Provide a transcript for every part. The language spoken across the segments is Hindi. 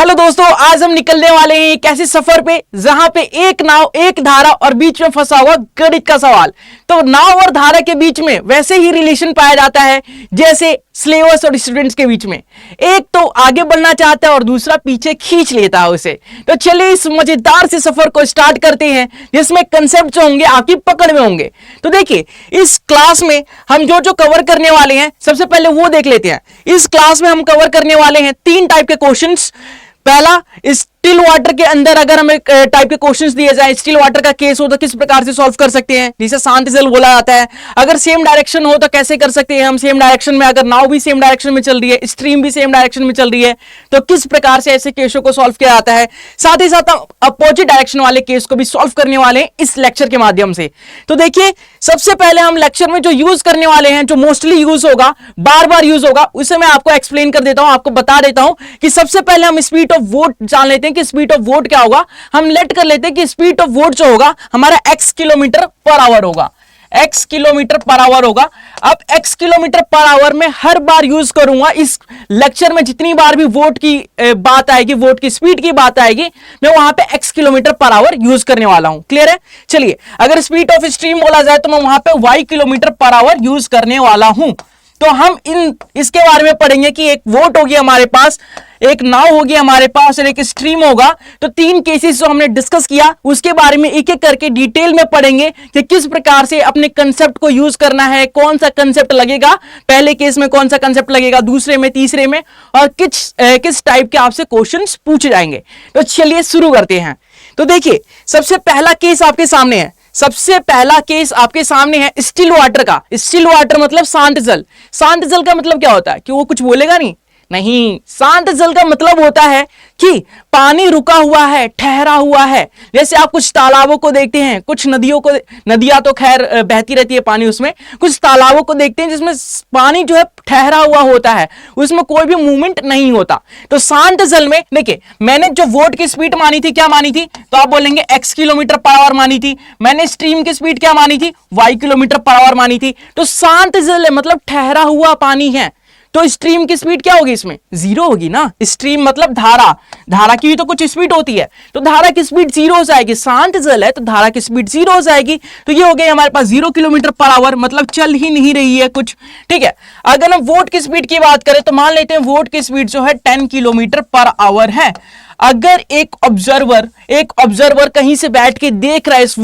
हेलो दोस्तों, आज हम निकलने वाले हैं एक ऐसे सफर पे जहां पे एक नाव, एक धारा और बीच में फंसा हुआ गणित का सवाल। तो नाव और धारा के बीच में वैसे ही रिलेशन पाया जाता है जैसे स्लेवर्स और स्टूडेंट्स के बीच में। एक तो आगे बढ़ना चाहता है और दूसरा पीछे खींच लेता है उसे। तो चलिए इस मजेदार से सफर को स्टार्ट करते हैं जिसमें कंसेप्ट जो होंगे आपकी पकड़ में होंगे। तो देखिए, इस क्लास में हम जो जो कवर करने वाले हैं सबसे पहले वो देख लेते हैं। इस क्लास में हम कवर करने वाले हैं 3 टाइप के क्वेश्चंस। पहला, स्टिल वाटर के अंदर अगर हमें टाइप के क्वेश्चंस दिए जाए, स्टिल वाटर का केस हो तो किस प्रकार से सॉल्व कर सकते हैं, जिसे शांत जल बोला जाता है। अगर सेम डायरेक्शन हो तो कैसे कर सकते हैं हम सेम डायरेक्शन में, अगर नाव भी सेम डायरेक्शन में चल रही है, स्ट्रीम भी सेम डायरेक्शन में चल रही है, तो किस प्रकार से ऐसे केसों को सॉल्व किया जाता है। साथ ही साथ हम अपोजिट डायरेक्शन वाले केस को भी सॉल्व करने वाले हैं इस लेक्चर के माध्यम से। तो देखिए, सबसे पहले हम लेक्चर में जो यूज करने वाले हैं, जो मोस्टली यूज होगा, बार बार यूज होगा, उसे मैं आपको एक्सप्लेन कर देता हूं, आपको बता देता हूं कि सबसे पहले हम स्पीड ऑफ वोट जान लेते हैं कि स्पीड ऑफ वोट क्या होगा। हम लेट कर लेते हैं कि स्पीड ऑफ वोट जो होगा हमारा x किलोमीटर पर आवर होगा, x किलोमीटर पर आवर होगा। अब x किलोमीटर पर आवर में हर बार यूज करूंगा इस लेक्चर में, जितनी बार भी वोट की बात आएगी, वोट की स्पीड की बात आएगी, मैं वहां पे x kilometre per our use करने वाला हूं। क्लियर है? चलिए, अगर स्पीड ऑफ स्ट्रीम बोला जाए तो मैं वहां पे y kilometre per our use करने वाला हूं। तो हम इसके बारे में पढ़ेंगे कि एक वोट होगी हमारे पास, एक नाव होगी हमारे पास और एक स्ट्रीम होगा। तो 3 केसेस जो हमने डिस्कस किया उसके बारे में एक एक करके डिटेल में पढ़ेंगे कि किस प्रकार से अपने कंसेप्ट को यूज करना है, कौन सा कंसेप्ट लगेगा पहले केस में, कौन सा कंसेप्ट लगेगा दूसरे में, तीसरे में, और किस टाइप के आपसे क्वेश्चंस पूछे जाएंगे। तो चलिए शुरू करते हैं। तो देखिए, सबसे पहला केस आपके सामने है। सबसे पहला केस आपके सामने है स्टिल वाटर का। स्टिल वाटर मतलब शांत जल। शांत जल का मतलब क्या होता है कि वो कुछ बोलेगा नहीं, शांत जल का मतलब होता है कि पानी रुका हुआ है, ठहरा हुआ है। जैसे आप कुछ तालाबों को देखते हैं, कुछ नदियों को, नदियां तो खैर बहती रहती है पानी उसमें, कुछ तालाबों को देखते हैं जिसमें पानी जो है ठहरा हुआ होता है, उसमें कोई भी मूवमेंट नहीं होता। तो शांत जल में देखिए, मैंने जो वोट की स्पीड मानी थी, क्या मानी थी, तो आप बोलेंगे x किलोमीटर पर आवर मानी थी। मैंने स्ट्रीम की स्पीड क्या मानी थी, y किलोमीटर पर आवर मानी थी। तो शांत जल है मतलब ठहरा हुआ पानी है, तो स्ट्रीम की स्पीड क्या होगी, इसमें 0 होगी ना। स्ट्रीम मतलब धारा, धारा की भी तो कुछ स्पीड होती है, तो धारा की स्पीड 0 हो जाएगी। शांत जल है तो धारा की स्पीड 0 हो जाएगी। तो ये हो गई हमारे पास 0 किलोमीटर पर आवर, मतलब चल ही नहीं रही है कुछ। ठीक है, अगर हम वोट की स्पीड की बात करें तो मान लेते हैं वोट की स्पीड जो है 10 किलोमीटर पर आवर है। अगर एक ऑब्जर्वर कहीं से बैठ के देख रहा है इस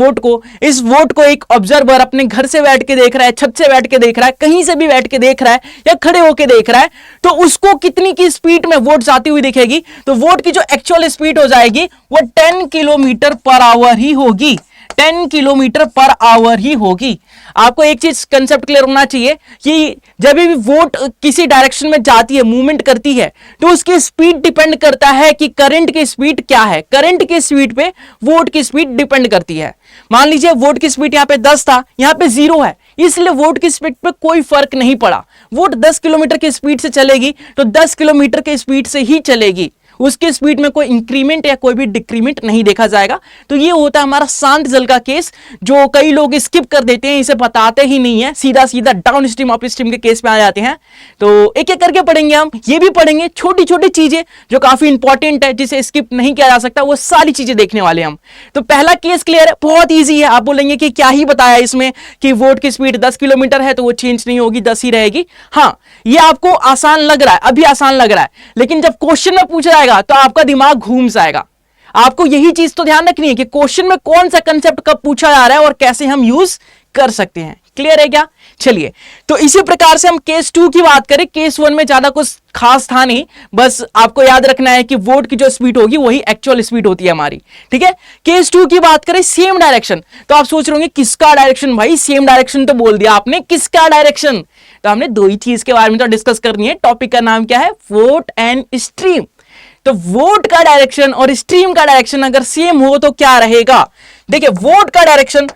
वोट को एक ऑब्जर्वर अपने घर से बैठ के देख रहा है, छत से बैठ के देख रहा है, कहीं से भी बैठ के देख रहा है या खड़े होके देख रहा है, तो उसको कितनी की स्पीड में वोट जाती हुई दिखेगी, तो वोट की जो एक्चुअल स्पीड हो जाएगी वो 10 किलोमीटर पर आवर ही होगी। 10 किलोमीटर पर आवर ही होगी। आपको एक चीज कंसेप्ट क्लियर होना चाहिए कि जब भी वोट किसी डायरेक्शन में जाती है, मूवमेंट करती है, तो उसकी स्पीड डिपेंड करता है कि करंट की स्पीड क्या है। करंट की स्पीड पे वोट की स्पीड डिपेंड करती है। मान लीजिए वोट की स्पीड यहां पे 10 था, यहां पे 0 है, इसलिए वोट की स्पीड पे कोई फर्क नहीं पड़ा। वोट 10 किलोमीटर की स्पीड से चलेगी तो 10 किलोमीटर की स्पीड से ही चलेगी, उसके स्पीड में कोई इंक्रीमेंट या कोई भी डिक्रीमेंट नहीं देखा जाएगा। तो ये होता है हमारा शांत जल का केस, जो कई लोग स्किप कर देते हैं, इसे बताते ही नहीं है, सीधा सीधा डाउन स्ट्रीम अप स्ट्रीम के केस पे आ जाते हैं। तो एक एक करके पढ़ेंगे हम, ये भी पढ़ेंगे छोटी छोटी चीजें जो काफी इंपॉर्टेंट है, जिसे स्किप नहीं किया जा सकता, वो सारी चीजें देखने वाले हम। तो पहला केस क्लियर है, बहुत ईजी है। आप बोलेंगे कि क्या ही बताया इसमें कि वोट की स्पीड 10 किलोमीटर है तो वो चेंज नहीं होगी, 10 ही रहेगी। हाँ, ये आपको आसान लग रहा है, अभी आसान लग रहा है, लेकिन जब क्वेश्चन में पूछा जाएगा तो आपका दिमाग घूम जाएगा। आपको यही चीज तो ध्यान रखनी है कि क्वेश्चन में कौन सा कंसेप्ट कब पूछा जा रहा है और कैसे हम यूज कर सकते हैं। क्लियर है क्या? चलिए, तो इसी प्रकार से हम केस 2 की बात करें। केस 1 में ज्यादा कुछ खास था नहीं, बस आपको याद रखना है कि वोट की जो स्पीड होगी वही एक्चुअल स्पीड होती है हमारी। ठीक है, केस 2 की बात करें, सेम डायरेक्शन। तो आप सोच रहे होंगे किसका डायरेक्शन भाई, सेम डायरेक्शन तो बोल दिया आपने, किसका डायरेक्शन? तो हमने 2 ही चीज के बारे में तो डिस्कस करनी है। टॉपिक का नाम क्या है, वोट एंड स्ट्रीम। तो वोट का डायरेक्शन और स्ट्रीम का डायरेक्शन अगर सेम हो तो क्या रहेगा? देखिए, वोट का डायरेक्शन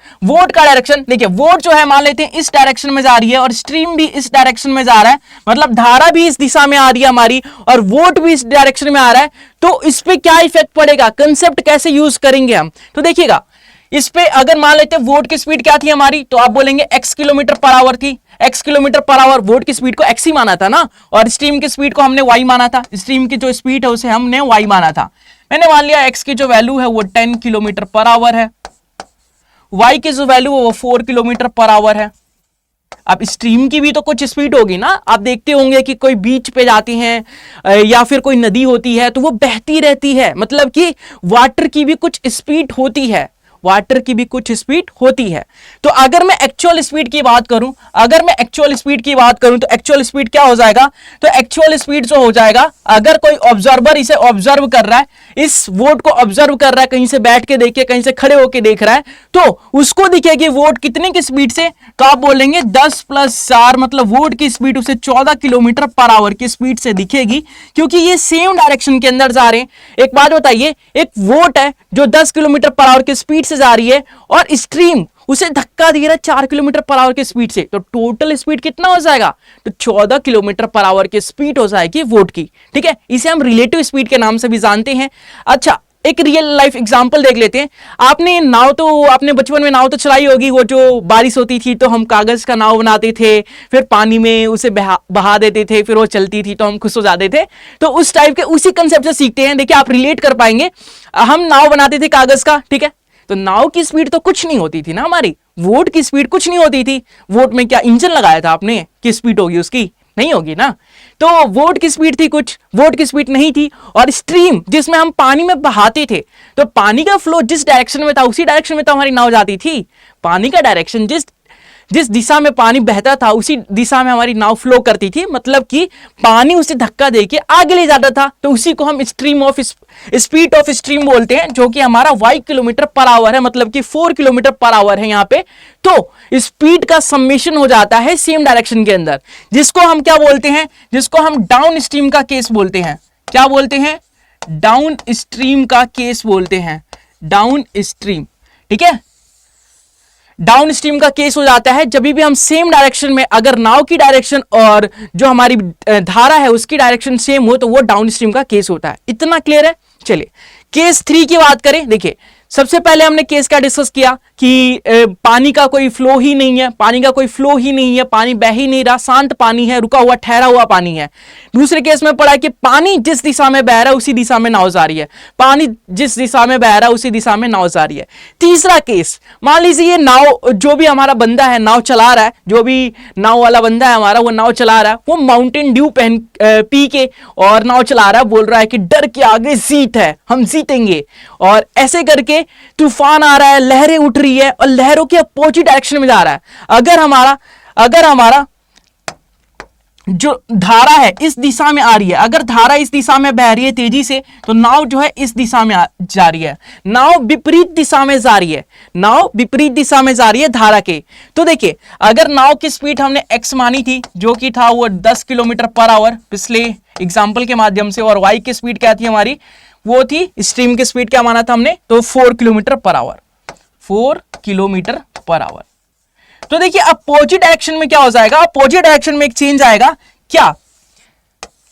देखिए, वोट जो है मान लेते हैं इस डायरेक्शन में जा रही है और स्ट्रीम भी इस डायरेक्शन में जा रहा है, मतलब धारा भी इस दिशा में आ रही है हमारी और वोट भी इस डायरेक्शन में आ रहा है। तो इस पे क्या इफेक्ट पड़ेगा, कंसेप्ट कैसे यूज करेंगे हम? तो देखिएगा, इस पे अगर मान लेते हैं वोट की स्पीड क्या थी हमारी, तो आप बोलेंगे x किलोमीटर पर आवर थी। x kilometre per our, vote की स्पीड को x ही माना था ना, और स्ट्रीम की स्पीड को हमने y माना था, स्ट्रीम की जो स्पीड है उसे हमने y माना था। मैंने मान लिया x की जो वैल्यू है वो 10 किलोमीटर पर आवर है, y की जो वैल्यू है वो 4 किलोमीटर पर आवर है। अब स्ट्रीम की भी तो कुछ स्पीड होगी ना, आप देखते होंगे कि कोई बीच पे जाती हैं या फिर कोई नदी होती है तो वो बहती रहती है, मतलब कि वाटर की भी कुछ स्पीड होती है, वाटर की भी कुछ स्पीड होती है। तो अगर मैं एक्चुअल स्पीड की बात करूं, अगर मैं एक्चुअल स्पीड की बात करूं तो एक्चुअल स्पीड क्या हो जाएगा, तो एक्चुअल स्पीड जो हो जाएगा, अगर कोई ऑब्जर्वर इसे ऑब्जर्व कर रहा है, इस वोट को ऑब्जर्व कर रहा है, कहीं से बैठ के देखे, कहीं से खड़े होके देख रहा है, तो उसको दिखेगी वोट कितने की स्पीड से, तो आप बोलेंगे 10 + 4, मतलब वोट की स्पीड उसे 14 किलोमीटर पर आवर की स्पीड से दिखेगी, क्योंकि ये सेम डायरेक्शन के अंदर जा रहे हैं। एक बात बताइए, एक वोट है जो 10 किलोमीटर पर आवर की स्पीड से जा रही है और स्ट्रीम उसे धक्का दे रहा है 4 किलोमीटर पर आवर की स्पीड से, तो टोटल स्पीड कितना हो जाएगा, तो 14 किलोमीटर पर आवर की स्पीड हो जाएगी वोट की। ठीक है, इसे हम रिलेटिव स्पीड के नाम से भी जानते हैं। अच्छा, एक रियल लाइफ एग्जांपल देख लेते हैं। आपने बचपन में नाव तो चलाई होगी, वो जो बारिश होती थी तो हम कागज का नाव बनाते थे, फिर पानी में उसे बहा देते थे, फिर वो चलती थी तो हम खुश हो जाते थे। तो उस टाइप के उसी कंसेप्ट से सीखते हैं। देखिए, आप रिलेट कर पाएंगे, हम नाव बनाते थे कागज का, ठीक है, तो नाव की स्पीड तो कुछ नहीं होती थी ना, हमारी वोट की स्पीड कुछ नहीं होती थी। वोट में क्या इंजन लगाया था आपने कि स्पीड होगी उसकी, नहीं होगी ना। तो वोट की स्पीड थी कुछ, वोट की स्पीड नहीं थी। और स्ट्रीम जिसमें हम पानी में बहाते थे, तो पानी का फ्लो जिस डायरेक्शन में था उसी डायरेक्शन में तो हमारी नाव जाती थी। पानी का डायरेक्शन जिस दिशा में पानी बहता था उसी दिशा में हमारी नाव फ्लो करती थी, मतलब कि पानी उसे धक्का देके आगे ले जाता था, तो उसी को हम स्पीड ऑफ स्ट्रीम बोलते हैं, जो कि हमारा y किलोमीटर पर आवर है, मतलब कि 4 किलोमीटर पर आवर है यहाँ पे। तो स्पीड का सम्मेशन हो जाता है सेम डायरेक्शन के अंदर, जिसको हम क्या बोलते हैं, जिसको हम डाउन स्ट्रीम का केस बोलते हैं। क्या बोलते हैं, डाउन स्ट्रीम का केस बोलते हैं, डाउन स्ट्रीम। ठीक है, डाउन स्ट्रीम का केस हो जाता है जब भी हम सेम डायरेक्शन में, अगर नाव की डायरेक्शन और जो हमारी धारा है उसकी डायरेक्शन सेम हो, तो वो डाउन स्ट्रीम का केस होता है। इतना क्लियर है। चलिए केस 3 की बात करें। देखिए, सबसे पहले हमने केस क्या डिस्कस किया कि पानी का कोई फ्लो ही नहीं है, पानी का कोई फ्लो ही नहीं है, पानी बह ही नहीं रहा, शांत पानी है, रुका हुआ ठहरा हुआ पानी है। दूसरे केस में पढ़ा कि पानी जिस दिशा में बह रहा है उसी दिशा में नाव जा रही है, पानी जिस दिशा में बह रहा है उसी दिशा में नाव जा रही है। तीसरा केस, मान लीजिए ये नाव, जो भी हमारा बंदा है नाव चला रहा है, जो भी नाव वाला बंदा है हमारा, वो नाव चला रहा है, वो माउंटेन ड्यू पी के और नाव चला रहा है, बोल रहा है कि डर के आगे जीत है, हम जीतेंगे, और ऐसे करके तूफान आ रहा है, लहरें उठ रही है और लहरों के अपोजिट डायरेक्शन में जा रहा है। अगर हमारा जो धारा है इस दिशा में आ रही है, अगर धारा इस दिशा में बह रही है तेजी से, तो नाव जो है इस दिशा में जा रही है, नाव विपरीत दिशा में जा रही है, नाव विपरीत दिशा में जा रही है धारा के। तो देखिए, अगर नाव की स्पीड हमने x मानी थी, जो कि था वो 10 किलोमीटर पर आवर पिछले एग्जाम्पल के माध्यम से, और y की स्पीड क्या थी हमारी, वो थी स्ट्रीम की स्पीड क्या माना था हमने, तो 4 kilometre per our, 4 kilometre per our. तो देखिए अपोजिट डायरेक्शन में क्या हो जाएगा, अपोजिट डायरेक्शन में एक चेंज आएगा। क्या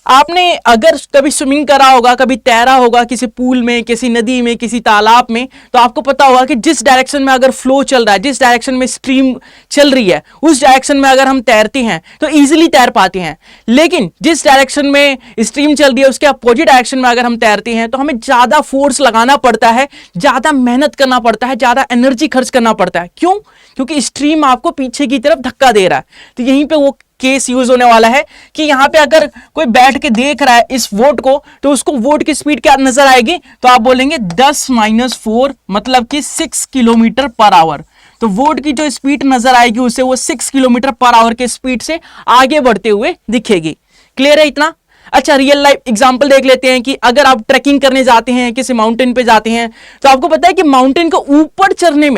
आपने अगर कभी स्विमिंग करा होगा, कभी तैरा होगा किसी पूल में, किसी नदी में, किसी तालाब में, तो आपको पता होगा कि जिस डायरेक्शन में अगर फ्लो चल रहा है, जिस डायरेक्शन में स्ट्रीम चल रही है, उस डायरेक्शन में अगर हम तैरते हैं तो इजीली तैर पाते हैं। लेकिन जिस डायरेक्शन में स्ट्रीम चल रही है उसके अपोजिट डायरेक्शन में अगर हम तैरते हैं तो हमें ज्यादा फोर्स लगाना पड़ता है, ज्यादा मेहनत करना पड़ता है, ज्यादा एनर्जी खर्च करना पड़ता है। क्यों? क्योंकि स्ट्रीम आपको पीछे की तरफ धक्का दे रहा है। तो यहीं पे वो केस यूज होने वाला है कि यहां पे अगर कोई बैठ के देख रहा है इस वोट को, तो उसको वोट की स्पीड क्या नजर आएगी, तो आप बोलेंगे 10 - 4, मतलब कि 6 किलोमीटर पर आवर। तो वोट की जो स्पीड नजर आएगी उसे वो 6 किलोमीटर पर आवर के स्पीड से आगे बढ़ते हुए दिखेगी। क्लियर है इतना? अच्छा, रियल लाइफ एग्जांपल देख लेते हैं कि अगर आप ट्रैकिंग करने जाते हैं, किसी माउंटेन पे जाते हैं, तो आपको पता है कि माउंटेन को ऊपर चढ़ने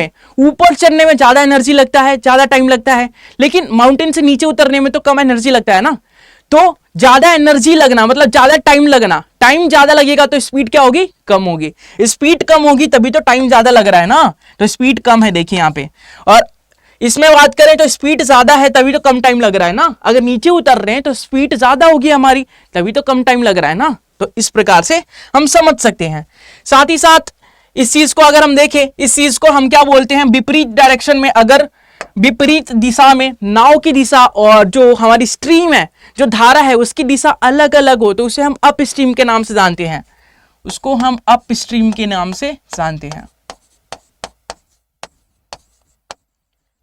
में ज्यादा एनर्जी लगता है, ज्यादा टाइम लगता है, लेकिन माउंटेन से नीचे उतरने में तो कम एनर्जी लगता है ना। तो ज्यादा एनर्जी लगना मतलब ज्यादा टाइम लगना, टाइम ज्यादा लगेगा तो स्पीड क्या होगी, कम होगी। स्पीड कम होगी तभी तो टाइम ज्यादा लग रहा है ना, तो स्पीड कम है देखिए यहां पे। और इसमें बात करें तो स्पीड ज्यादा है तभी तो कम टाइम लग रहा है ना। अगर नीचे उतर रहे हैं तो स्पीड ज्यादा होगी हमारी, तभी तो कम टाइम लग रहा है ना। तो इस प्रकार से हम समझ सकते हैं। साथ ही साथ इस चीज को अगर हम देखें, इस चीज को हम क्या बोलते हैं, विपरीत डायरेक्शन में अगर विपरीत दिशा में नाव की दिशा और जो हमारी स्ट्रीम है, जो धारा है, उसकी दिशा अलग अलग हो तो उसे हम अप स्ट्रीम के नाम से जानते हैं, उसको हम अप स्ट्रीम के नाम से जानते हैं।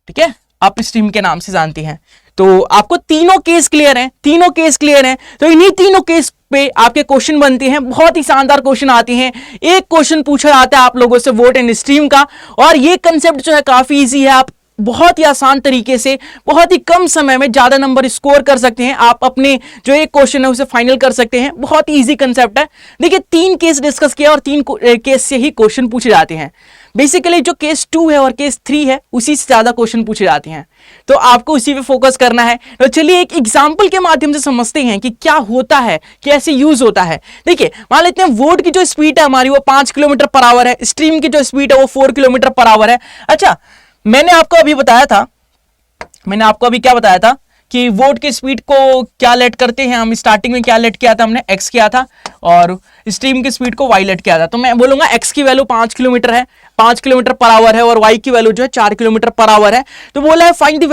ठीक है, अप स्ट्रीम के नाम से जानते हैं। तो आपको तीनों केस क्लियर हैं, तीनों केस क्लियर हैं। तो इन्हीं तीनों केस पे आपके क्वेश्चन बनते हैं, बहुत ही शानदार क्वेश्चन आते हैं। एक क्वेश्चन पूछा जाता है आप लोगों से वोट एंड स्ट्रीम का, और ये कंसेप्ट जो है काफी इजी है। आप बहुत ही आसान तरीके से बहुत ही कम समय में ज्यादा नंबर स्कोर कर सकते हैं। आप अपने जो एक क्वेश्चन है उसे फाइनल कर सकते हैं। बहुत ही इजी कंसेप्ट है। देखिए, 3 केस डिस्कस किया और 3 केस से ही क्वेश्चन पूछे जाते हैं। बेसिकली जो केस 2 है और केस 3 है उसी से ज्यादा क्वेश्चन पूछे जाते हैं, तो आपको उसी पे फोकस करना है। तो चलिए एक एग्जांपल के माध्यम से समझते हैं कि क्या होता है, कैसे यूज होता है। देखिए, मान लेते हैं वोट की जो स्पीड है हमारी वो 5 किलोमीटर पर आवर है, स्ट्रीम की जो स्पीड है वो 4 किलोमीटर पर आवर है। अच्छा, मैंने आपको अभी क्या बताया था कि वोट की स्पीड को क्या लेट करते हैं हम। स्टार्टिंग में क्या लेट किया था हमने, x किया था, और स्ट्रीम की स्पीड को y लेट किया था। तो मैं बोलूंगा x की वैल्यू 5 किलोमीटर है, 5 किलोमीटर पर आवर है, और y की वैल्यू जो है 4 किलोमीटर पर आवर है। तो बोला है find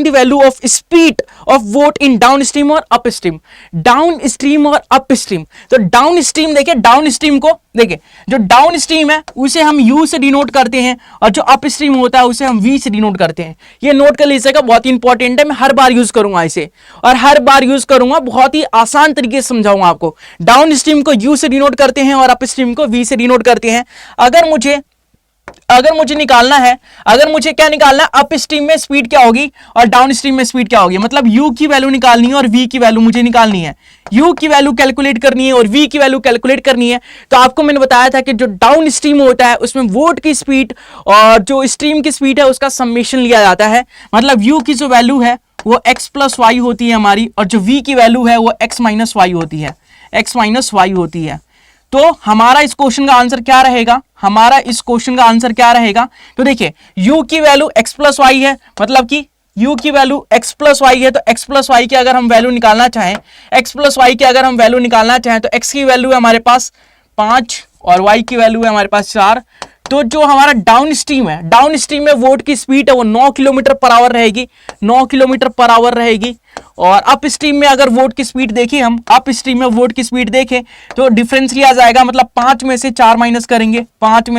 the value of speed of vote in down stream और अप स्ट्रीम। डाउन स्ट्रीम और अप स्ट्रीम, तो डाउन स्ट्रीम देखिए, डाउन स्ट्रीम को देखिए, जो डाउन स्ट्रीम है उसे हम u से डिनोट करते हैं, और जो अप स्ट्रीम होता है उसे हम v से डिनोट करते हैं। ये नोट कर लीजिएगा, बहुत ही इंपॉर्टेंट है। मैं हर बार यूज करूंगा इसे, और हर बार यूज करूंगा, बहुत ही आसान तरीके से समझाऊंगा आपको। डाउन स्ट्रीम को u से डिनोट करते हैं और अप स्ट्रीम को v से डिनोट करते हैं। अगर मुझे निकालना है, अगर मुझे क्या निकालना है, अप स्ट्रीम में स्पीड क्या होगी और डाउन स्ट्रीम में स्पीड क्या होगी, मतलब u की वैल्यू निकालनी है और v की वैल्यू मुझे निकालनी है। u की वैल्यू कैलकुलेट करनी है और v की वैल्यू कैलकुलेट करनी है। तो आपको मैंने बताया था कि जो डाउन स्ट्रीम होता है उसमें वोट की स्पीड और जो स्ट्रीम की स्पीड है उसका समेशन लिया जाता है। मतलब u की जो वैल्यू है वो x प्लस वाई होती है हमारी, और जो v की वैल्यू है वो x माइनस वाई होती है, x माइनस वाई होती है। तो हमारा इस क्वेश्चन का आंसर क्या रहेगा, तो देखिए, u की वैल्यू x प्लस वाई है, मतलब कि u की वैल्यू x प्लस वाई है। तो x प्लस वाई की अगर हम वैल्यू निकालना चाहें, तो x की वैल्यू है हमारे पास 5 और y की वैल्यू है हमारे पास 4। तो जो हमारा डाउन स्ट्रीम में वोट की स्पीड है वो 9 किलोमीटर पर आवर रहेगी, 9 किलोमीटर पर आवर रहेगी। और अप स्ट्रीम में अगर वोट की स्पीड देखें, हम अप स्ट्रीम में वोट की स्पीड देखें तो डिफरेंस लिया जाएगा, मतलब 5 में से 4 माइनस करेंगे, 5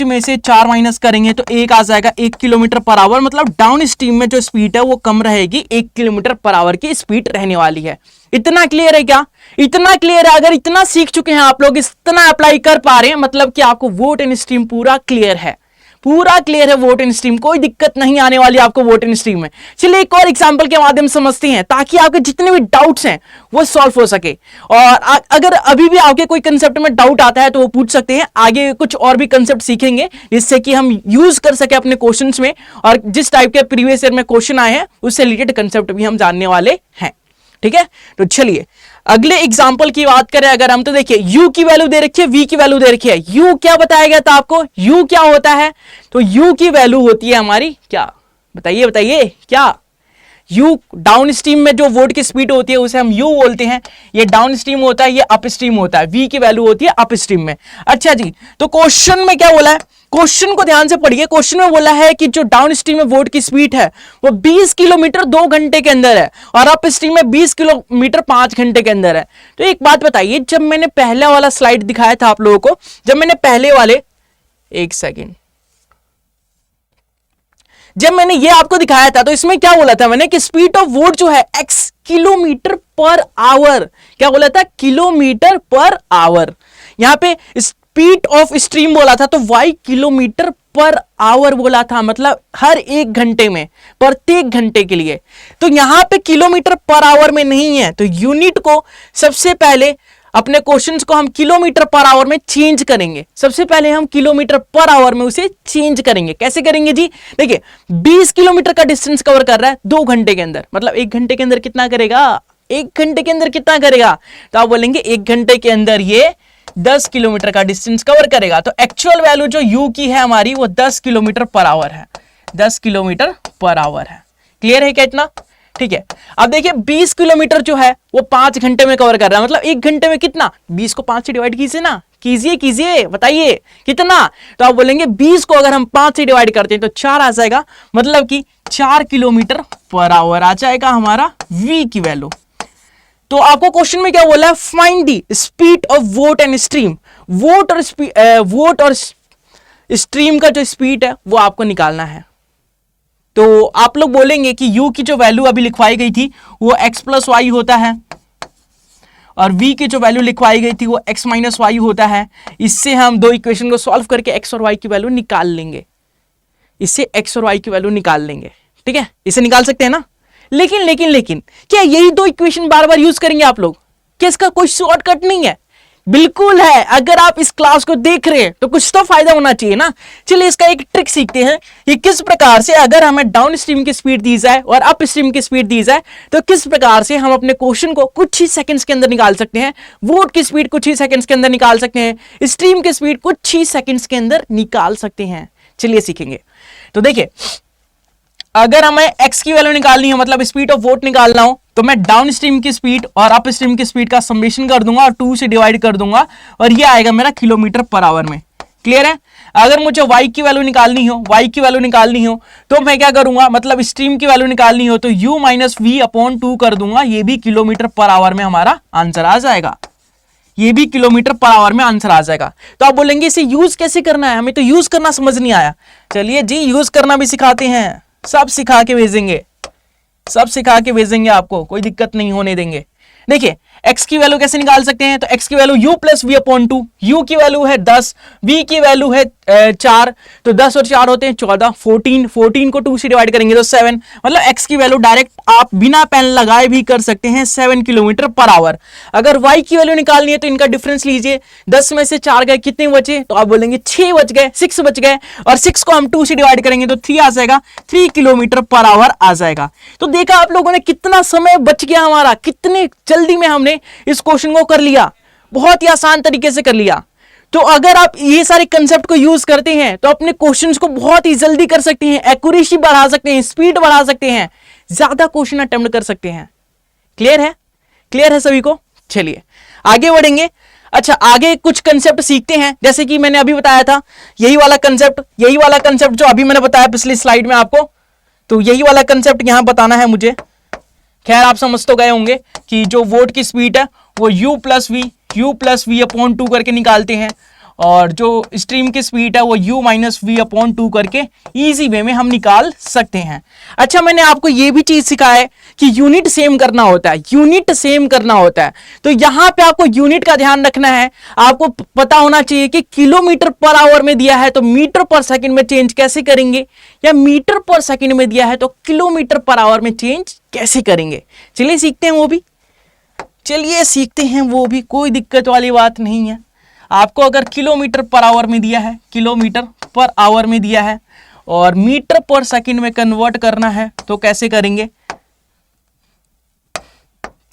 में से 4 माइनस करेंगे तो 1 आ जाएगा 1 किलोमीटर पर आवर। मतलब डाउन स्ट्रीम में जो स्पीड है वो कम रहेगी, 1 किलोमीटर पर आवर की स्पीड रहने वाली है। इतना क्लियर है क्या? इतना क्लियर है। अगर इतना सीख चुके हैं आप लोग, इतना अप्लाई कर पा रहे हैं, मतलब कि आपको वोट एंड स्ट्रीम पूरा क्लियर है, वोट एंड स्ट्रीम। कोई दिक्कत नहीं आने वाली आपको वोट एंड स्ट्रीम में। चलिए एक और एग्जांपल के माध्यम से समझते हैं ताकि आपके जितने भी डाउट्स हैं वो सॉल्व हो सके। और अगर अभी भी आपके कोई कंसेप्ट में डाउट आता है तो वो पूछ सकते हैं। आगे कुछ और भी कंसेप्ट सीखेंगे जिससे कि हम यूज कर सके अपने क्वेश्चंस में, और जिस टाइप के प्रीवियस ईयर में क्वेश्चन आए हैं उससे रिलेटेड कंसेप्ट भी हम जानने वाले हैं। ठीक है, तो चलिए अगले एग्जाम्पल की बात करें अगर हम, तो देखिए u की वैल्यू दे रखी है, v की वैल्यू दे रखी है। u क्या बताया गया था आपको, u क्या होता है, तो u की वैल्यू होती है हमारी क्या, बताइए क्या। u डाउन स्ट्रीम में जो वोट की स्पीड होती है उसे हम u बोलते हैं। ये डाउन स्ट्रीम होता है, ये अप स्ट्रीम होता है। v की वैल्यू होती है अप स्ट्रीम में। अच्छा जी, तो क्वेश्चन में क्या बोला है, क्वेश्चन को ध्यान से पढ़िए। क्वेश्चन में बोला है कि जो डाउन स्ट्रीम में वोट की स्पीड है वो 20 किलोमीटर 2 घंटे के अंदर है, और अप स्ट्रीम में 20 किलोमीटर 5 घंटे के अंदर है। तो एक बात बताइए, जब मैंने पहले वाला स्लाइड दिखाया था आप लोगों को, जब मैंने ये आपको दिखाया था तो इसमें क्या बोला था मैंने कि स्पीड ऑफ वोट जो है x किलोमीटर पर आवर, क्या बोला था, किलोमीटर पर आवर। यहां पे स्पीड ऑफ स्ट्रीम बोला था तो y किलोमीटर पर आवर बोला था, मतलब हर 1 घंटे में, प्रत्येक घंटे के लिए। तो यहां पे किलोमीटर पर आवर में नहीं है, तो यूनिट को सबसे पहले अपने क्वेश्चंस को हम किलोमीटर पर आवर में चेंज करेंगे। सबसे पहले हम किलोमीटर पर आवर में उसे चेंज करेंगे। कैसे करेंगे जी, देखिए 20 किलोमीटर का डिस्टेंस कवर कर रहा है 2 घंटे के अंदर, मतलब 1 घंटे के अंदर कितना करेगा, 1 घंटे के अंदर कितना करेगा, तो आप बोलेंगे 1 घंटे के अंदर ये 10 किलोमीटर का डिस्टेंस कवर करेगा। तो एक्चुअल वैल्यू जो u की है हमारी वो 10 किलोमीटर पर आवर है, 10 किलोमीटर पर आवर है। क्लियर है क्या इतना? ठीक है, अब देखिए 20 किलोमीटर जो है वो 5 घंटे में कवर कर रहा है, मतलब 1 घंटे में कितना, 20 को 5 से डिवाइड कीजिए ना, कीजिए कीजिए, बताइए कितना। तो आप बोलेंगे 20 को अगर हम 5 से डिवाइड करते हैं तो 4 आ जाएगा, मतलब कि 4 किलोमीटर पर आवर आ जाएगा हमारा v की वैल्यू। तो आपको क्वेश्चन में क्या बोला है, find the speed of vote and stream. Vote और स्ट्रीम का जो स्पीड है वो आपको निकालना है। तो आप लोग बोलेंगे कि u की जो वैल्यू अभी लिखवाई गई थी वो x प्लस वाई होता है, और v की जो वैल्यू लिखवाई गई थी वो x माइनस वाई होता है। इससे हम दो इक्वेशन को सॉल्व करके x और y की वैल्यू निकाल लेंगे, इससे x और y की वैल्यू निकाल लेंगे, ठीक है, इसे निकाल सकते हैं ना। लेकिन क्या यही दो इक्वेशन बार बार यूज करेंगे आप लोग? क्या इसका कोई शॉर्टकट नहीं है? बिल्कुल है। अगर आप इस क्लास को देख रहे हैं तो कुछ तो फायदा होना चाहिए ना। चलिए इसका एक ट्रिक सीखते हैं कि किस प्रकार से अगर हमें डाउन स्ट्रीम की स्पीड दी जाए और अप स्ट्रीम की स्पीड दी जाए तो किस प्रकार से हम अपने क्वेश्चन को कुछ ही सेकंड्स के अंदर निकाल सकते हैं। वोट की स्पीड कुछ ही सेकंड्स के अंदर निकाल सकते हैं, स्ट्रीम की स्पीड कुछ ही सेकंड्स के अंदर निकाल सकते हैं। चलिए सीखेंगे। तो देखिए, अगर हमें x की वैल्यू निकालनी है, मतलब स्पीड ऑफ वोट निकालना हो, तो मैं डाउन स्ट्रीम की स्पीड और अप स्ट्रीम की स्पीड का समेशन कर दूंगा और 2 से डिवाइड कर दूंगा और ये आएगा मेरा किलोमीटर पर आवर में। क्लियर है? अगर मुझे y की वैल्यू निकालनी हो तो मैं क्या करूंगा, मतलब स्ट्रीम की वैल्यू निकालनी हो तो u माइनस वी अपॉन 2 कर दूंगा, ये भी किलोमीटर पर आवर में हमारा आंसर आ जाएगा, ये भी किलोमीटर पर आवर में आंसर आ जाएगा। तो आप बोलेंगे इसे यूज कैसे करना है, हमें तो यूज करना समझ नहीं आया। चलिए जी, यूज करना भी सिखाते हैं, सब सिखा के भेजेंगे आपको, कोई दिक्कत नहीं होने देंगे। देखिए x की वैल्यू कैसे निकाल सकते हैं, तो x की value u plus V upon 2, u की वैल्यू है 10, v की वैल्यू है 4, तो 10 और 4 होते हैं 14, 14 को 2 से डिवाइड करेंगे तो 7, मतलब x की वैल्यू डायरेक्ट आप बिना पेन लगाए भी कर सकते हैं 7 किलोमीटर पर आवर। अगर y की वैल्यू निकालनी है तो इनका डिफरेंस लीजिए, 10 में से 4 गए कितने बचे, तो आप बोलेंगे 6 बच गए, 6 बच गए, और 6 को हम 2 से डिवाइड करेंगे तो 3 आ जाएगा, 3 किलोमीटर पर आवर आ जाएगा। तो देखा आप लोगों ने कितना समय बच गया हमारा, कितने जल्दी में हमने इस क्वेश्चन को कर लिया, बहुत ही आसान तरीके से कर लिया। तो अगर आप ये सारे कंसेप्ट को यूज करते हैं तो अपने क्वेश्चंस को बहुत ही जल्दी कर सकते हैं, एक्यूरेसी बढ़ा सकते हैं, स्पीड बढ़ा सकते हैं, ज्यादा क्वेश्चन अटेम्प्ट कर सकते हैं। क्लियर है? क्लियर है सभी को? चलिए आगे बढ़ेंगे। अच्छा, आगे कुछ कंसेप्ट सीखते हैं, जैसे कि मैंने अभी बताया था यही वाला कंसेप्ट जो अभी मैंने बताया पिछली स्लाइड में आपको, तो यही वाला कंसेप्ट यहां बताना है मुझे। खैर आप समझ तो गए होंगे कि जो वोट की स्पीड है वो u प्लस वी अपॉन 2 करके निकालते हैं, और जो स्ट्रीम की स्पीड है वो u माइनस वी अपॉन 2 करके इजी वे में हम निकाल सकते हैं। अच्छा, मैंने आपको ये भी चीज सिखाया है कि यूनिट सेम करना होता है, तो यहां पे आपको यूनिट का ध्यान रखना है। आपको पता होना चाहिए कि किलोमीटर पर आवर में दिया है तो मीटर पर सेकंड में चेंज कैसे करेंगे, या मीटर पर सेकंड में दिया है तो किलोमीटर पर आवर में चेंज कैसे करेंगे। चलिए सीखते हैं वो भी, कोई दिक्कत वाली बात नहीं है। आपको अगर किलोमीटर पर आवर में दिया है और मीटर पर सेकंड में कन्वर्ट करना है तो कैसे करेंगे,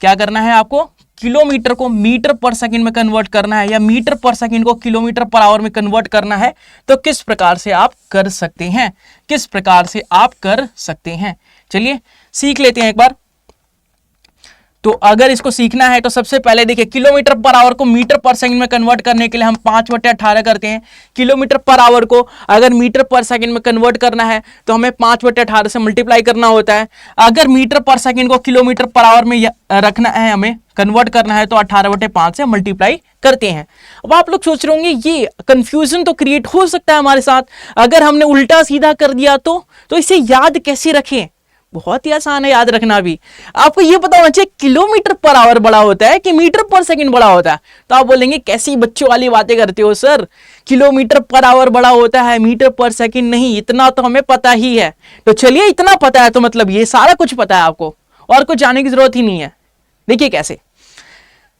क्या करना है आपको, किलोमीटर को मीटर पर सेकंड में कन्वर्ट करना है या मीटर पर सेकंड को किलोमीटर पर आवर में कन्वर्ट करना है, तो किस प्रकार से आप कर सकते हैं, चलिए सीख लेते हैं एक बार। तो अगर इसको सीखना है तो सबसे पहले देखिए, किलोमीटर पर आवर को मीटर पर सेकंड में कन्वर्ट करने के लिए हम 5/18 करते हैं। किलोमीटर पर आवर को अगर मीटर पर सेकंड में कन्वर्ट करना है तो हमें 5/18 से मल्टीप्लाई करना होता है। अगर मीटर पर सेकंड को किलोमीटर पर आवर में रखना है, हमें कन्वर्ट करना है, तो 18/5 से मल्टीप्लाई करते हैं। अब आप लोग सोच रहे होंगे ये कंफ्यूजन तो क्रिएट हो सकता है हमारे साथ, अगर हमने उल्टा सीधा कर दिया तो इसे याद कैसे रखें। बहुत ही आसान है याद रखना भी। आपको ये पता होना चाहिए किलोमीटर पर आवर बड़ा होता है कि मीटर पर सेकंड बड़ा होता है। तो आप बोलेंगे कैसी बच्चों वाली बातें करते हो सर, किलोमीटर पर आवर बड़ा होता है, मीटर पर सेकंड नहीं, इतना तो हमें पता ही है। तो चलिए, इतना पता है तो मतलब ये सारा कुछ पता है आपको, और कुछ जाने की जरूरत ही नहीं है। देखिए कैसे,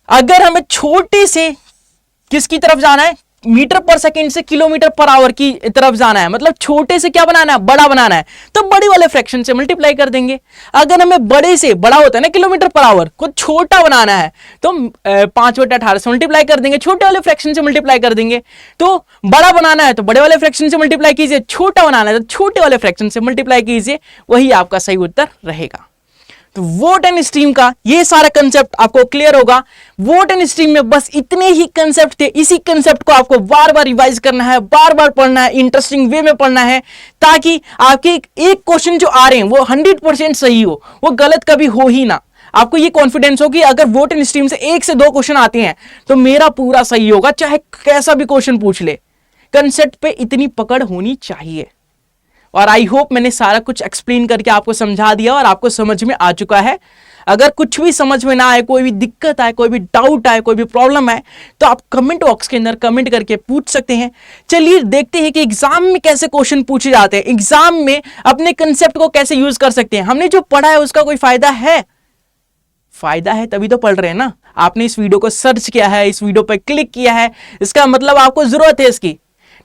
अगर हमें छोटे से किसकी तरफ जाना है, मीटर पर सेकंड से किलोमीटर पर आवर की तरफ जाना है, मतलब छोटे से क्या बनाना है, बड़ा बनाना है, तो बड़े वाले फ्रैक्शन से मल्टीप्लाई कर देंगे। अगर हमें बड़े से बड़ा होता है ना किलोमीटर पर आवर को छोटा बनाना है तो 5/18 से मल्टीप्लाई कर देंगे, छोटे वाले फ्रैक्शन से मल्टीप्लाई कर देंगे। तो बड़ा बनाना है तो बड़े वाले फ्रैक्शन से मल्टीप्लाई कीजिए, छोटा बनाना है तो छोटे वाले फ्रैक्शन से मल्टीप्लाई कीजिए, वही आपका सही उत्तर रहेगा। तो वोट एंड स्ट्रीम का ये सारा कंसेप्ट आपको क्लियर होगा। वोट एंड स्ट्रीम में बस इतने ही कंसेप्ट थे, इसी कंसेप्ट को आपको बार बार रिवाइज करना है, बार बार पढ़ना है, इंटरेस्टिंग वे में पढ़ना है, ताकि आपके एक क्वेश्चन जो आ रहे हैं वो 100% सही हो, वो गलत कभी हो ही ना। आपको ये कॉन्फिडेंस हो कि अगर वोट एंड स्ट्रीम से 1 से 2 क्वेश्चन आते हैं तो मेरा पूरा सही होगा, चाहे कैसा भी क्वेश्चन पूछ ले। कंसेप्ट पे इतनी पकड़ होनी चाहिए। और आई होप मैंने सारा कुछ एक्सप्लेन करके आपको समझा दिया और आपको समझ में आ चुका है। अगर कुछ भी समझ में ना आए, कोई भी दिक्कत आए, कोई भी डाउट आए, कोई भी प्रॉब्लम आए, तो आप कमेंट बॉक्स के अंदर कमेंट करके पूछ सकते हैं। चलिए देखते हैं कि एग्जाम में कैसे क्वेश्चन पूछे जाते हैं, एग्जाम में अपने कंसेप्ट को कैसे यूज कर सकते हैं। हमने जो पढ़ा है उसका कोई फायदा है? फायदा है तभी तो पढ़ रहे हैं ना। आपने इस वीडियो को सर्च किया है, इस वीडियो पर क्लिक किया है, इसका मतलब आपको जरूरत है इसकी।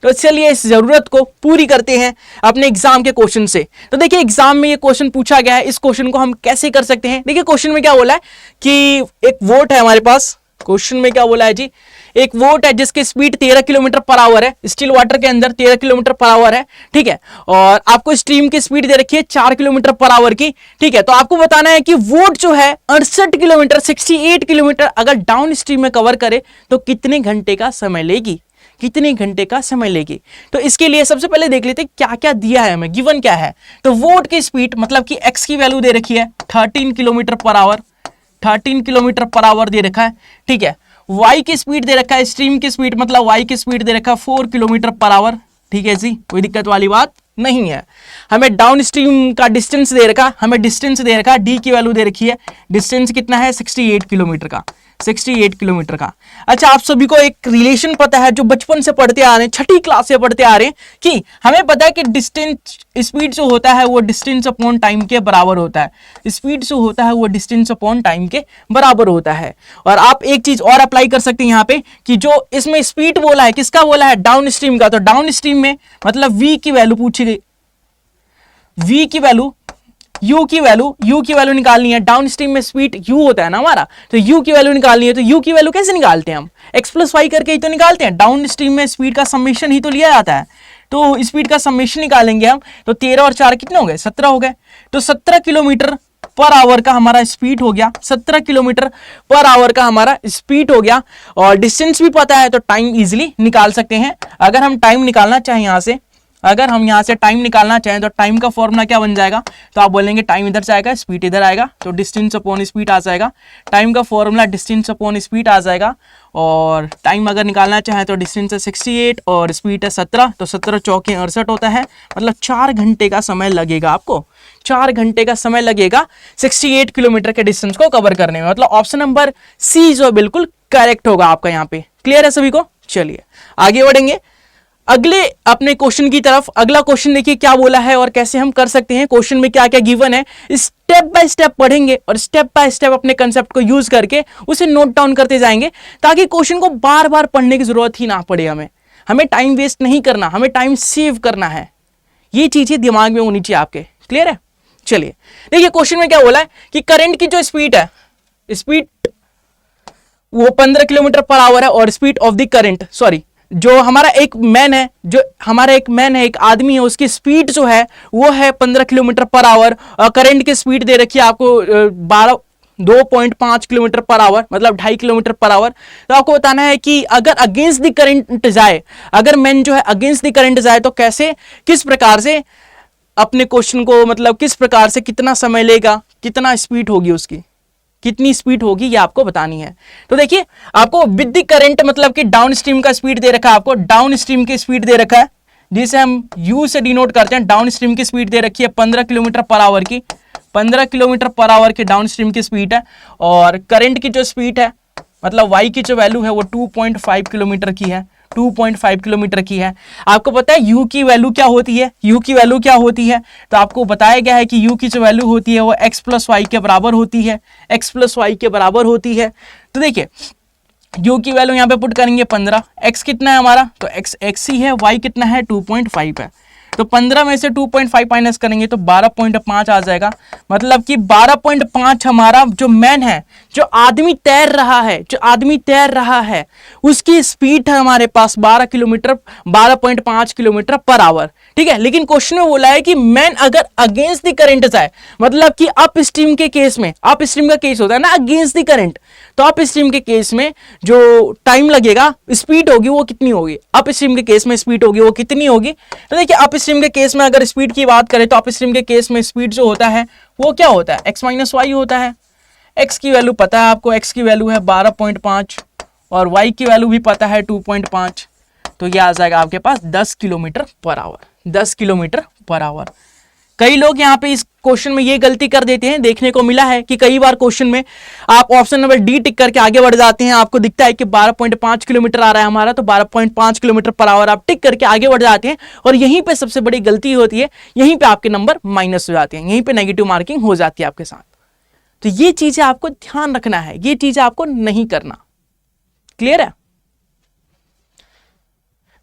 तो चलिए इस जरूरत को पूरी करते हैं अपने एग्जाम के क्वेश्चन से। तो देखिए एग्जाम में ये क्वेश्चन पूछा गया है, इस क्वेश्चन को हम कैसे कर सकते हैं। देखिए क्वेश्चन में क्या बोला है कि एक वोट है हमारे पास। क्वेश्चन में क्या बोला है जी, एक वोट है जिसकी स्पीड 13 किलोमीटर पर आवर है, स्टिल वाटर के अंदर 13 किलोमीटर पर आवर है, ठीक है। और आपको स्ट्रीम की स्पीड दे रखी है 4 किलोमीटर पर आवर की, ठीक है। तो आपको बताना है कि वोट जो है 68 किलोमीटर 68 किलोमीटर अगर डाउन स्ट्रीम में कवर करे तो कितने घंटे का समय लेगी, कितने घंटे का समय लेगी। तो इसके लिए सबसे पहले देख लेते हैं क्या क्या दिया है हमें, गिवन क्या है। तो वोट की स्पीड मतलब कि एक्स की वैल्यू दे रखी है 13 kilometre per hour, 13 kilometre per hour दे रखा है, ठीक है। वाई की स्पीड दे रखा है, स्ट्रीम की स्पीड मतलब वाई की स्पीड दे रखा है 4 किलोमीटर पर आवर, ठीक है जी, कोई दिक्कत वाली बात नहीं है। हमें डाउन स्ट्रीम का डिस्टेंस दे रखा, हमें डिस्टेंस दे रखा, डी की वैल्यू दे रखी है, डिस्टेंस कितना है 68 किलोमीटर का, 68 किलोमीटर का। अच्छा आप सभी को एक रिलेशन पता है जो बचपन से पढ़ते आ रहे हैं, छठी क्लास से पढ़ते आ रहे हैं, कि हमें पता है कि डिस्टेंस स्पीड जो होता है वो डिस्टेंस अपॉन टाइम के बराबर होता है। स्पीड जो होता है वो डिस्टेंस अपॉन टाइम के बराबर होता है। और आप एक चीज और अप्लाई कर सकते हैं यहाँ पे कि जो इसमें स्पीड बोला है किसका बोला है, डाउन स्ट्रीम का। तो डाउन स्ट्रीम में मतलब v की वैल्यू पूछी गई, v की वैल्यू u की वैल्यू निकालनी है। डाउन स्ट्रीम में स्पीड u होता है ना हमारा, तो u की वैल्यू निकालनी है। तो u की वैल्यू कैसे निकालते हैं हम, x प्लस वाई करके ही तो निकालते हैं। डाउन स्ट्रीम में स्पीड का समेशन ही तो लिया जाता है, तो स्पीड का समेशन निकालेंगे हम। तो 13 और 4 कितने हो गए, 17 हो गए। तो 17 किलोमीटर पर आवर का हमारा स्पीड हो गया, 17 किलोमीटर पर आवर का हमारा स्पीड हो गया। और डिस्टेंस भी पता है तो टाइम इजिली निकाल सकते हैं। अगर हम टाइम निकालना चाहें यहाँ से, अगर हम यहाँ से टाइम निकालना चाहें तो टाइम का फॉर्मूला क्या बन जाएगा, तो आप बोलेंगे टाइम इधर जाएगा स्पीड इधर आएगा, तो डिस्टेंस अपॉन स्पीड आ जाएगा। टाइम का फॉर्मूला डिस्टेंस अपॉन स्पीड आ जाएगा। और टाइम अगर निकालना चाहें तो डिस्टेंस है 68 और स्पीड है 17, तो 17 चौके 68 होता है, मतलब 4 घंटे का समय लगेगा आपको, 4 घंटे का समय लगेगा 68 किलोमीटर के डिस्टेंस को कवर करने में। मतलब ऑप्शन नंबर सी जो बिल्कुल करेक्ट होगा आपका यहाँ पे। क्लियर है सभी को? चलिए आगे बढ़ेंगे अगले अपने क्वेश्चन की तरफ। अगला क्वेश्चन देखिए क्या बोला है और कैसे हम कर सकते हैं। क्वेश्चन में क्या क्या गिवन है, स्टेप बाय स्टेप पढ़ेंगे और स्टेप बाय स्टेप अपने कंसेप्ट को यूज करके उसे नोट डाउन करते जाएंगे, ताकि क्वेश्चन को बार बार पढ़ने की जरूरत ही ना पड़े। हमें टाइम वेस्ट नहीं करना, हमें टाइम सेव करना है। ये चीजें दिमाग में होनी चाहिए आपके। क्लियर है? चलिए देखिए क्वेश्चन में क्या बोला है कि करंट की जो स्पीड है, स्पीड वो 15 किलोमीटर पर आवर है, और speed of the current, sorry जो हमारा एक मैन है, एक आदमी है, उसकी स्पीड जो है वो है 15 किलोमीटर पर आवर। और करंट की स्पीड दे रखी है आपको 2.5 किलोमीटर पर आवर, मतलब 2.5 किलोमीटर पर आवर। तो आपको बताना है कि अगर अगेंस्ट द करंट जाए, अगर मैन जो है अगेंस्ट द करंट जाए तो कैसे, किस प्रकार से अपने क्वेश्चन को, मतलब किस प्रकार से कितना समय लेगा, कितना स्पीड होगी उसकी, कितनी स्पीड होगी, ये आपको बतानी है। तो देखिए आपको विद द करंट मतलब कि डाउन स्ट्रीम का स्पीड दे रखा है, आपको डाउन स्ट्रीम की स्पीड दे रखा है, जिसे हम u से डिनोट करते हैं। डाउन स्ट्रीम की स्पीड दे रखी है 15 किलोमीटर पर आवर की, 15 किलोमीटर पर आवर की डाउन स्ट्रीम की स्पीड है। और करंट की जो स्पीड है, मतलब y की जो वैल्यू है वो 2.5 किलोमीटर की है, 2.5 किलोमीटर की है। आपको पता है u की वैल्यू क्या होती है, u की वैल्यू क्या होती है, तो आपको बताया गया है कि u की जो वैल्यू होती है वो x प्लस वाई के बराबर होती है, x प्लस वाई के बराबर होती है। तो देखिए u की वैल्यू यहाँ पे पुट करेंगे 15, x कितना है हमारा, तो x ही है, y कितना है 2.5 है, तो 15 में से 2.5 माइनस करेंगे तो 12.5 आ जाएगा। मतलब कि 12.5 हमारा जो मैन है, जो आदमी तैर रहा है उसकी स्पीड है हमारे पास 12.5 किलोमीटर पर आवर। ठीक है, लेकिन क्वेश्चन में बोला है कि मैन अगर अगेंस्ट द करंट जाए, मतलब कि अप स्ट्रीम के केस में, अप स्ट्रीम का केस होता है ना अगेंस्ट द करंट, तो अप स्ट्रीम के केस में जो टाइम लगेगा, स्पीड होगी वो कितनी होगी, अप स्ट्रीम के केस में स्पीड होगी वो कितनी होगी। तो देखिए अप स्ट्रीम के केस में अगर स्पीड की बात करें तो अप स्ट्रीम के केस में स्पीड जो होता है वो क्या होता है, x माइनस वाई होता है। x की वैल्यू पता है आपको, x की वैल्यू है 12.5 और y की वैल्यू भी पता है 2.5, तो ये आ जाएगा आपके पास 10 kilometre per our, 10 kilometre per our. कई लोग यहाँ पे इस क्वेश्चन में ये गलती कर देते हैं, देखने को मिला है कि कई बार क्वेश्चन में आप ऑप्शन नंबर डी टिक करके आगे बढ़ जाते हैं, आपको दिखता है कि 12.5 किलोमीटर आ रहा है हमारा, तो 12.5 किलोमीटर पर आवर आप टिक करके आगे बढ़ जाते हैं और यहीं पे सबसे बड़ी गलती होती है, यहीं पे आपके नंबर माइनस हो जाते हैं, यहीं पे नेगेटिव मार्किंग हो जाती है आपके साथ। तो ये चीजें आपको ध्यान रखना है, ये चीजें आपको नहीं करना। क्लियर है?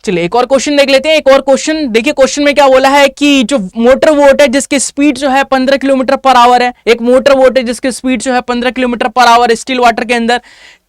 चलिए एक और क्वेश्चन देख लेते हैं। एक और क्वेश्चन देखिए, क्वेश्चन में क्या बोला है कि जो मोटर बोट है जिसकी स्पीड जो है 15 किलोमीटर पर आवर है, एक मोटर बोट है जिसकी स्पीड जो है 15 kilometre per our still water के अंदर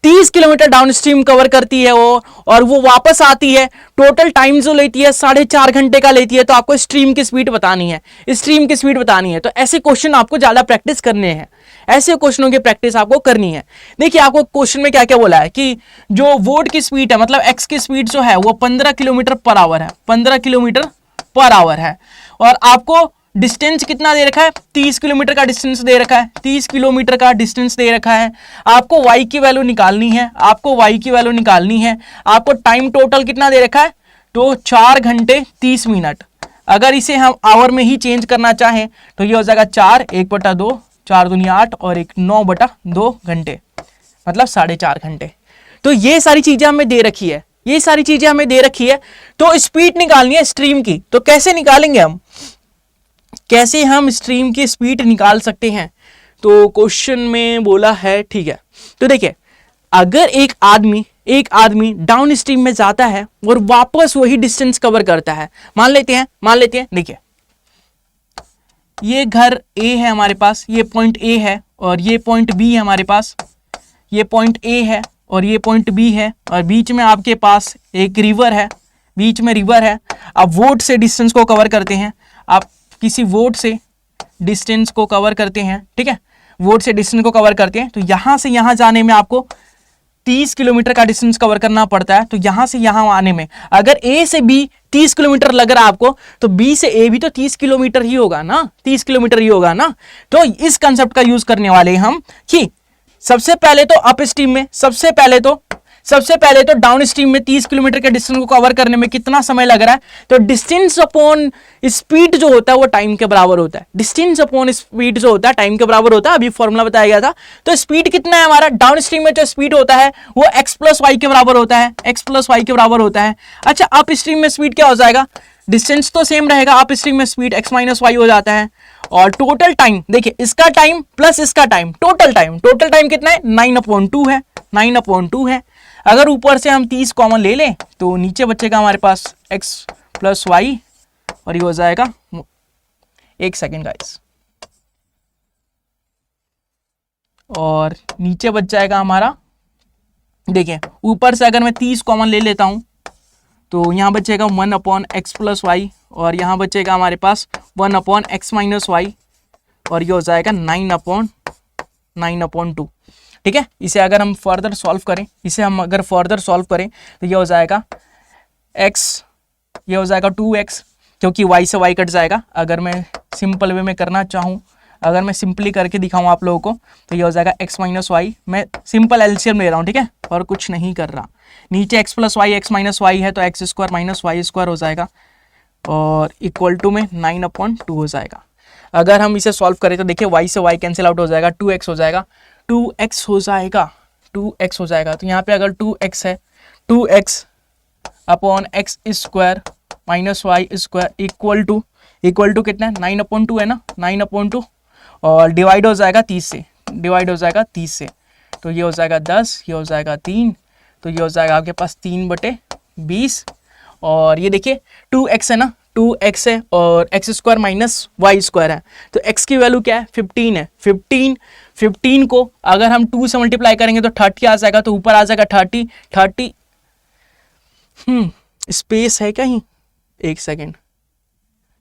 30 किलोमीटर डाउन स्ट्रीम कवर करती है वो, और वो वापस आती है, टोटल टाइम जो लेती है 4.5 घंटे का लेती है। तो आपको स्ट्रीम की स्पीड बतानी है, स्ट्रीम की स्पीड बतानी है। तो ऐसे क्वेश्चन आपको ज्यादा प्रैक्टिस करने हैं, ऐसे क्वेश्चनों की प्रैक्टिस आपको करनी है। देखिए आपको क्वेश्चन में क्या क्या बोला है कि जो बोट की स्पीड है, मतलब एक्स की स्पीड जो है वो 15 किलोमीटर पर आवर है, 15 किलोमीटर पर आवर है, और आपको डिस्टेंस कितना दे रखा है, 30 किलोमीटर का डिस्टेंस दे रखा है, 30 किलोमीटर का डिस्टेंस दे रखा है। आपको y की वैल्यू निकालनी है, आपको y की वैल्यू निकालनी है। आपको टाइम टोटल कितना दे रखा है, तो 4 घंटे 30 मिनट। अगर इसे हम आवर में ही चेंज करना चाहें तो ये हो जाएगा 4, 1/2, 4 दूनी 8 और 1 9/2 घंटे, मतलब 4.5 घंटे। तो ये सारी चीजें हमें दे रखी है, ये सारी चीजें हमें दे रखी है। तो स्पीड निकालनी है स्ट्रीम की, तो कैसे निकालेंगे हम, कैसे हम स्ट्रीम की स्पीड निकाल सकते हैं। तो क्वेश्चन में बोला है, ठीक है, तो देखिए अगर एक आदमी डाउन स्ट्रीम में जाता है और वापस वही डिस्टेंस कवर करता है, मान लेते हैं देखिए ये घर A है हमारे पास, ये पॉइंट A है और ये पॉइंट B है हमारे पास, ये पॉइंट A है और ये पॉइंट B है, और बीच में आपके पास एक रिवर है, बीच में रिवर है। अब वोट से डिस्टेंस को कवर करते हैं, आप किसी वोट से डिस्टेंस को कवर करते हैं, ठीक है, वोट से डिस्टेंस को कवर करते हैं। तो यहां से यहां जाने में आपको 30 किलोमीटर का डिस्टेंस कवर करना पड़ता है। तो यहां से यहां आने में अगर A से B 30 किलोमीटर लग रहा है आपको, तो B से A भी तो 30 किलोमीटर ही होगा ना, 30 किलोमीटर ही होगा ना। तो इस कंसेप्ट का यूज करने वाले हम कि सबसे पहले तो अप स्ट्रीम में, सबसे पहले तो डाउन स्ट्रीम में 30 किलोमीटर के डिस्टेंस को कवर करने में कितना समय लग रहा है, तो डिस्टेंस अपॉन स्पीड जो होता है वो टाइम के बराबर होता है। डिस्टेंस अपॉन स्पीड जो होता है टाइम के बराबर होता है, अभी फॉर्मूला बताया गया था। तो स्पीड कितना है हमारा, डाउन स्ट्रीम में जो स्पीड होता है वो x प्लस वाई के बराबर होता है, x प्लस वाई के बराबर होता है। अच्छा अप स्ट्रीम में स्पीड क्या हो जाएगा, डिस्टेंस तो सेम रहेगा, अप स्ट्रीम में स्पीड x माइनस वाई हो जाता है। और टोटल टाइम देखिए, इसका टाइम प्लस इसका टाइम, टोटल टाइम कितना है, 9/2 है, 9/2 है। अगर ऊपर से हम 30 कॉमन ले लें तो नीचे बचेगा हमारे पास x प्लस वाई, और ये हो जाएगा, एक सेकेंड गाइस, और नीचे बच जाएगा हमारा, देखिए ऊपर से अगर मैं 30 कॉमन ले लेता हूं तो यहां बचेगा 1/x प्लस वाई, और यहां बचेगा हमारे पास 1/x माइनस वाई, और ये हो जाएगा 9/2। ठीक है, इसे अगर हम फर्दर सॉल्व करें, तो ये हो जाएगा x, ये हो जाएगा 2x, क्योंकि y से y कट जाएगा। अगर मैं सिंपल वे में करना चाहूँ, अगर मैं सिंपली करके दिखाऊं आप लोगों को, तो ये हो जाएगा x माइनस वाई, मैं सिंपल एलसीएम ले रहा हूँ, ठीक है, और कुछ नहीं कर रहा। नीचे x plus Y, x minus Y है तो x square minus Y square हो जाएगा, और इक्वल टू में 9/2 हो जाएगा। अगर हम इसे सॉल्व करें तो देखिए y से y कैंसिल आउट हो जाएगा, 2x हो जाएगा, 2x हो जाएगा। तो यहाँ पे अगर 2x है, 2x upon x square minus Y square equal to कितना है, 9/2 है ना, 9/2, और डिवाइड हो जाएगा 30 से, तो ये हो जाएगा 10, ये हो जाएगा 3, तो ये हो जाएगा आपके पास 3/20, और ये देखिए 2x है ना, 2x है और X square minus Y square है, तो x की वैल्यू क्या है 15 है। 15 को अगर हम 2 से मल्टीप्लाई करेंगे तो 30 आ जाएगा, तो ऊपर आ जाएगा 30। स्पेस है कहीं, एक सेकेंड,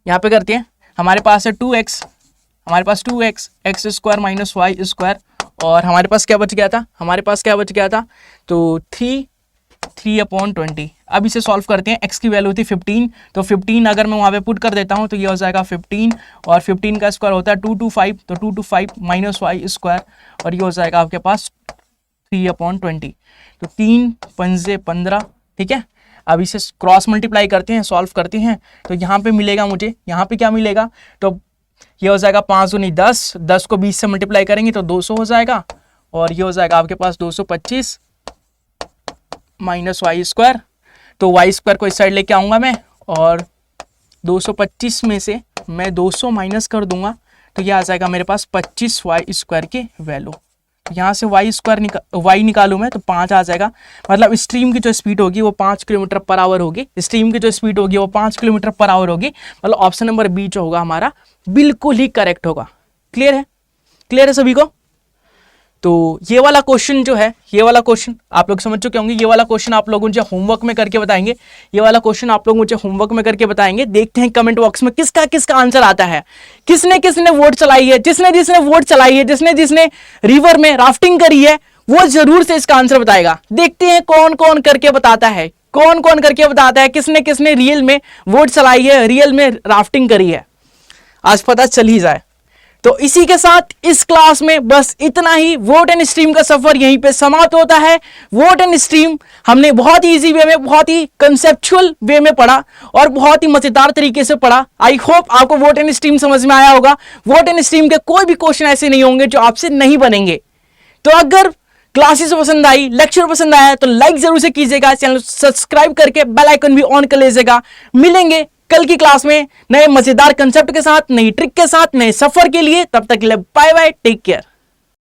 यहाँ पे करते हैं। हमारे पास है 2x, X square minus Y square, और हमारे पास क्या बच गया था, तो 3/20। अब इसे सॉल्व करते हैं। x की वैल्यू थी 15, तो 15 अगर मैं वहाँ पे पुट कर देता हूँ तो ये हो जाएगा 15, और 15 का स्क्वायर होता है 225, तो 225 माइनस वाई स्क्वायर, और ये हो जाएगा आपके पास 3/20। तो 3 पंजे 15, ठीक है। अब इसे क्रॉस मल्टीप्लाई करते हैं, सॉल्व करते हैं, तो यहाँ पे मिलेगा मुझे, यहाँ पे क्या मिलेगा, तो ये हो जाएगा 5 दूनी 10, 10 को 20 से मल्टीप्लाई करेंगे तो 200 हो जाएगा, और ये हो जाएगा आपके पास 225 माइनस वाई स्क्वायर। तो वाई स्क्वायर को इस साइड लेके आऊँगा मैं, और 225 में से मैं 200 माइनस कर दूंगा, तो ये आ जाएगा मेरे पास 25 वाई स्क्वायर की वैल्यू। यहाँ से वाई स्क्वायर वाई निकालूँ मैं तो 5 आ जाएगा, मतलब स्ट्रीम की जो स्पीड होगी वो 5 किलोमीटर पर आवर होगी, मतलब ऑप्शन नंबर बी जो होगा हमारा बिल्कुल ही करेक्ट होगा। क्लियर है सभी को? तो ये वाला क्वेश्चन जो है, ये वाला क्वेश्चन आप लोग समझ चुके होंगे। ये वाला क्वेश्चन आप लोग मुझे होमवर्क में करके बताएंगे। देखते हैं कमेंट बॉक्स में किसका आंसर आता है, किसने वोट चलाई है, जिसने रिवर में राफ्टिंग करी है वो जरूर से इसका आंसर बताएगा। देखते हैं कौन कौन करके बताता है, किसने रियल में वोट चलाई है, रियल में राफ्टिंग करी है, आज पता चल ही जाए। तो इसी के साथ इस क्लास में बस इतना ही। वोट एंड स्ट्रीम का सफर यहीं पे समाप्त होता है। वोट एंड स्ट्रीम हमने बहुत ही इजी वे में, बहुत ही कंसेप्चुअल वे में पढ़ा और बहुत ही मजेदार तरीके से पढ़ा। आई होप आपको वोट एंड स्ट्रीम समझ में आया होगा। वोट एंड स्ट्रीम के कोई भी क्वेश्चन ऐसे नहीं होंगे जो आपसे नहीं बनेंगे। तो अगर क्लासेस पसंद आई, लेक्चर पसंद आया तो लाइक जरूर से कीजिएगा, चैनल सब्सक्राइब करके बेल आइकन भी ऑन कर लीजिएगा। मिलेंगे कल की क्लास में नए मजेदार कंसेप्ट के साथ, नई ट्रिक के साथ, नए सफर के लिए। तब तक के लिए बाय बाय, टेक केयर।